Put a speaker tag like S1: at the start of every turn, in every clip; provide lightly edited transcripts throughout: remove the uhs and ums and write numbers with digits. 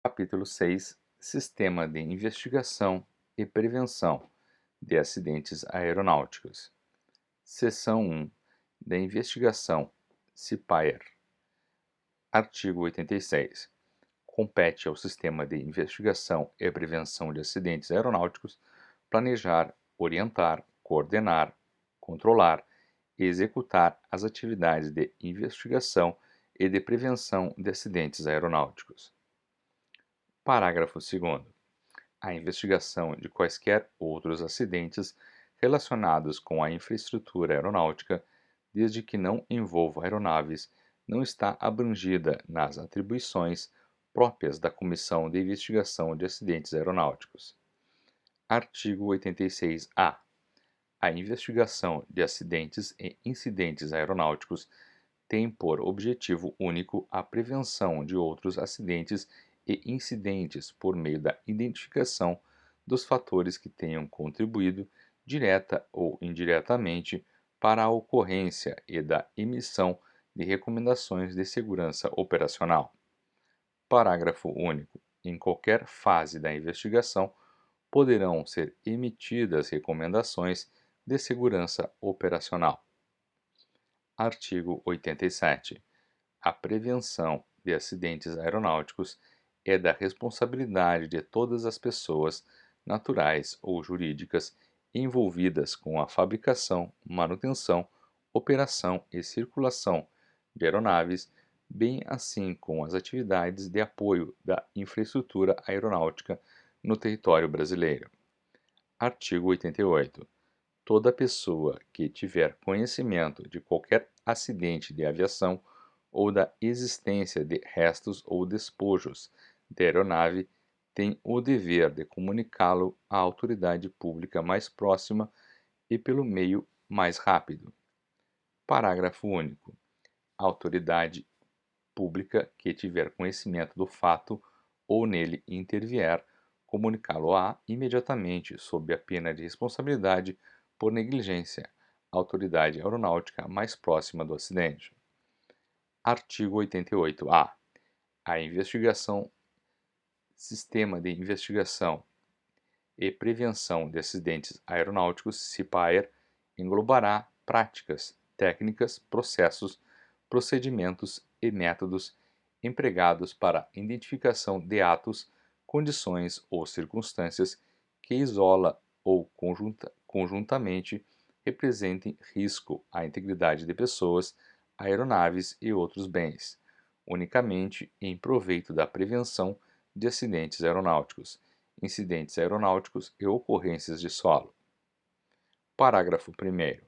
S1: Capítulo 6: Sistema de investigação e prevenção de acidentes aeronáuticos. Seção 1: da investigação CIPAER. Artigo 86. Compete ao Sistema de Investigação e Prevenção de Acidentes Aeronáuticos planejar, orientar, coordenar, controlar e executar as atividades de investigação e de prevenção de acidentes aeronáuticos. Parágrafo 2º. A investigação de quaisquer outros acidentes relacionados com a infraestrutura aeronáutica, desde que não envolva aeronaves, não está abrangida nas atribuições próprias da Comissão de Investigação de Acidentes Aeronáuticos. Artigo 86-A. A investigação de acidentes e incidentes aeronáuticos tem por objetivo único a prevenção de outros acidentes e incidentes por meio da identificação dos fatores que tenham contribuído, direta ou indiretamente, para a ocorrência e da emissão de recomendações de segurança operacional. Parágrafo único. Em qualquer fase da investigação, poderão ser emitidas recomendações de segurança operacional. Artigo 87. A prevenção de acidentes aeronáuticos é da responsabilidade de todas as pessoas, naturais ou jurídicas, envolvidas com a fabricação, manutenção, operação e circulação de aeronaves, bem assim como as atividades de apoio da infraestrutura aeronáutica no território brasileiro. Artigo 88. Toda pessoa que tiver conhecimento de qualquer acidente de aviação ou da existência de restos ou despojos de aeronave tem o dever de comunicá-lo à autoridade pública mais próxima e pelo meio mais rápido. Parágrafo único. A autoridade pública que tiver conhecimento do fato ou nele intervier, comunicá-lo-á imediatamente, sob a pena de responsabilidade por negligência, à autoridade aeronáutica mais próxima do acidente. Artigo 88-A. A investigação, Sistema de Investigação e Prevenção de Acidentes Aeronáuticos, CIPAER, englobará práticas, técnicas, processos, procedimentos e métodos empregados para a identificação de atos, condições ou circunstâncias que isola ou conjuntamente representem risco à integridade de pessoas, aeronaves e outros bens, unicamente em proveito da prevenção de acidentes aeronáuticos, incidentes aeronáuticos e ocorrências de solo. Parágrafo 1º.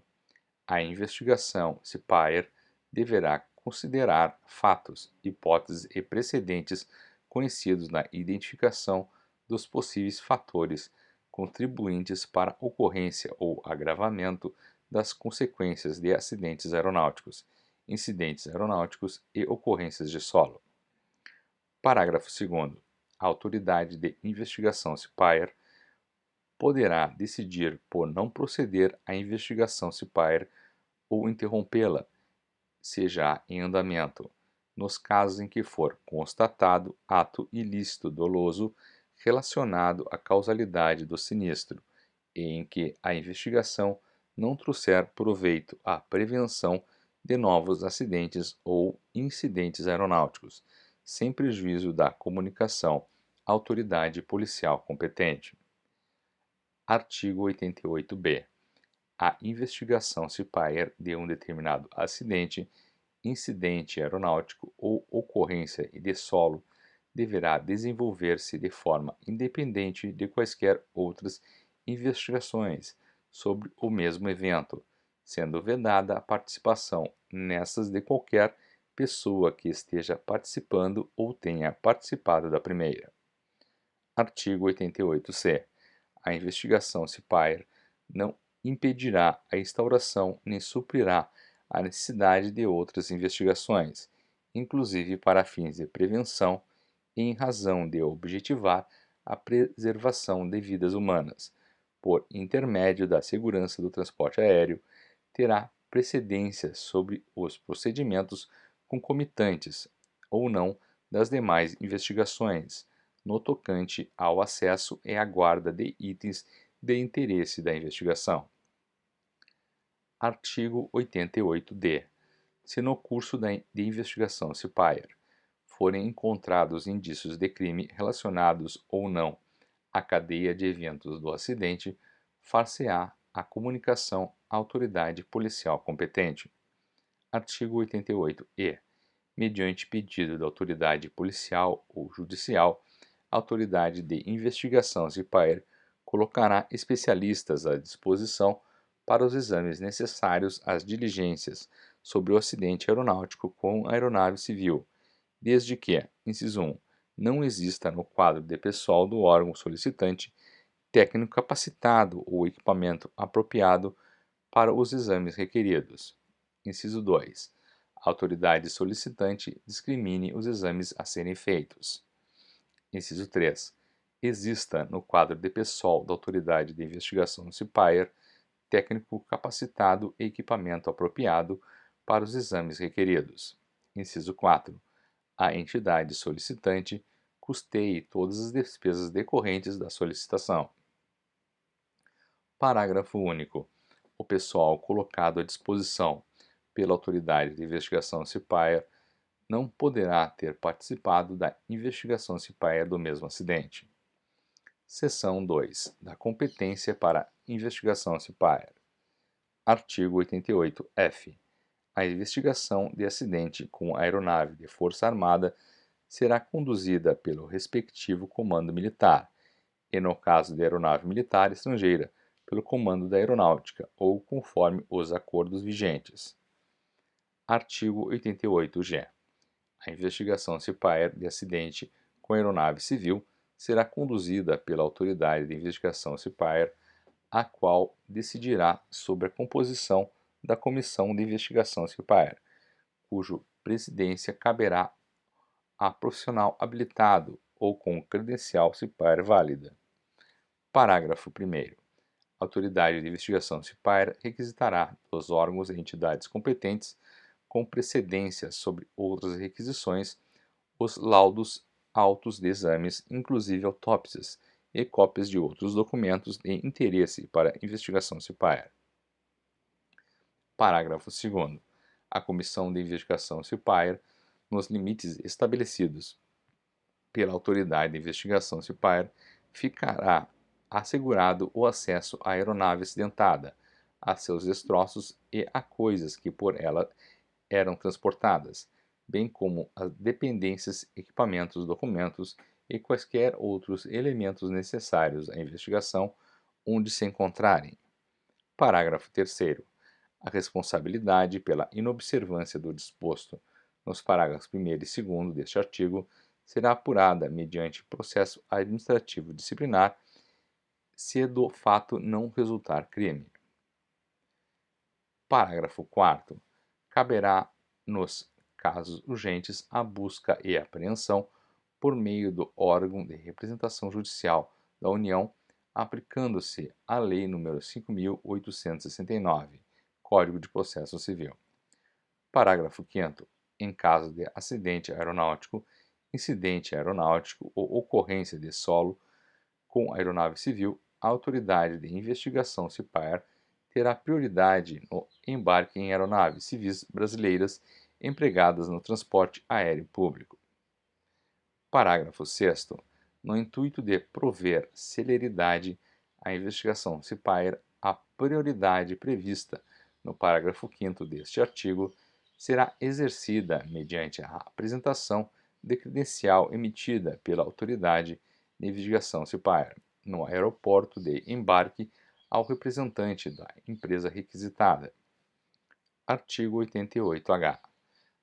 S1: A investigação CIPAER deverá considerar fatos, hipóteses e precedentes conhecidos na identificação dos possíveis fatores contribuintes para a ocorrência ou agravamento das consequências de acidentes aeronáuticos, incidentes aeronáuticos e ocorrências de solo. Parágrafo 2º. A autoridade de investigação CIPAER poderá decidir por não proceder à investigação CIPAER ou interrompê-la, se já em andamento, nos casos em que for constatado ato ilícito doloso relacionado à causalidade do sinistro e em que a investigação não trouxer proveito à prevenção de novos acidentes ou incidentes aeronáuticos, sem prejuízo da comunicação à autoridade policial competente. Artigo 88-B. A investigação CIPAER de um determinado acidente, incidente aeronáutico ou ocorrência de solo deverá desenvolver-se de forma independente de quaisquer outras investigações sobre o mesmo evento, sendo vedada a participação nessas de qualquer pessoa que esteja participando ou tenha participado da primeira. Artigo 88-C. A investigação CIPAER não impedirá a instauração nem suprirá a necessidade de outras investigações, inclusive para fins de prevenção e em razão de objetivar a preservação de vidas humanas, por intermédio da segurança do transporte aéreo, terá precedência sobre os procedimentos concomitantes ou não das demais investigações, no tocante ao acesso e à guarda de itens de interesse da investigação. Artigo 88-D. Se no curso de investigação CIPAIR forem encontrados indícios de crime relacionados ou não à cadeia de eventos do acidente, far-se-á a comunicação à autoridade policial competente. Artigo 88-E. Mediante pedido da autoridade policial ou judicial, a autoridade de investigação CIPAER colocará especialistas à disposição para os exames necessários às diligências sobre o acidente aeronáutico com aeronave civil, desde que, inciso 1, não exista no quadro de pessoal do órgão solicitante técnico capacitado ou equipamento apropriado para os exames requeridos. Inciso 2. A autoridade solicitante discrimine os exames a serem feitos. Inciso 3. Exista no quadro de pessoal da autoridade de investigação CIPAER técnico capacitado e equipamento apropriado para os exames requeridos. Inciso 4. A entidade solicitante custeie todas as despesas decorrentes da solicitação. Parágrafo único. O pessoal colocado à disposição pela autoridade de investigação CIPAER não poderá ter participado da investigação CIPAER do mesmo acidente. Seção 2. Da competência para investigação CIPAER. Artigo 88-F. A investigação de acidente com aeronave de Força Armada será conduzida pelo respectivo comando militar e, no caso de aeronave militar estrangeira, pelo comando da aeronáutica ou conforme os acordos vigentes. Artigo 88-G. A investigação CIPAER de acidente com aeronave civil será conduzida pela autoridade de investigação CIPAER, a qual decidirá sobre a composição da comissão de investigação CIPAER, cuja presidência caberá a profissional habilitado ou com credencial CIPAER válida. Parágrafo 1º. A autoridade de investigação CIPAER requisitará dos órgãos e entidades competentes, com precedência sobre outras requisições, os laudos autos de exames, inclusive autópsias, e cópias de outros documentos de interesse para a investigação CIPAER. Parágrafo 2º. A comissão de investigação CIPAER, nos limites estabelecidos pela autoridade de investigação CIPAER, ficará assegurado o acesso à aeronave acidentada, a seus destroços e a coisas que por ela eram transportadas, bem como as dependências, equipamentos, documentos e quaisquer outros elementos necessários à investigação onde se encontrarem. Parágrafo 3º. A responsabilidade pela inobservância do disposto nos parágrafos 1º e 2º deste artigo será apurada mediante processo administrativo disciplinar se do fato não resultar crime. Parágrafo 4º. Caberá, nos casos urgentes, a busca e apreensão por meio do órgão de representação judicial da União, aplicando-se a Lei nº 5.869, Código de Processo Civil. Parágrafo 5º. Em caso de acidente aeronáutico, incidente aeronáutico ou ocorrência de solo com aeronave civil, a autoridade de investigação CIPAER terá prioridade no embarque em aeronaves civis brasileiras empregadas no transporte aéreo público. Parágrafo 6º. No intuito de prover celeridade à investigação CIPAER, a prioridade prevista no parágrafo 5º deste artigo será exercida mediante a apresentação de credencial emitida pela autoridade de investigação CIPAER no aeroporto de embarque ao representante da empresa requisitada. Artigo 88-H.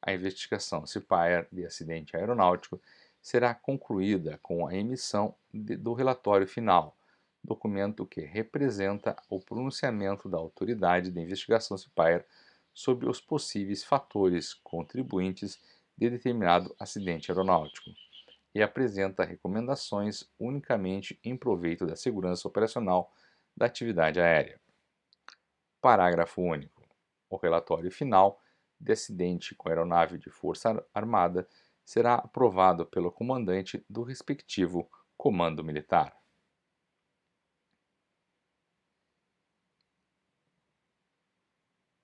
S1: A investigação CIPAER de acidente aeronáutico será concluída com a emissão do relatório final, documento que representa o pronunciamento da autoridade de investigação CIPAER sobre os possíveis fatores contribuintes de determinado acidente aeronáutico e apresenta recomendações unicamente em proveito da segurança operacional da atividade aérea. Parágrafo único. O relatório final de acidente com aeronave de Força Armada será aprovado pelo comandante do respectivo comando militar.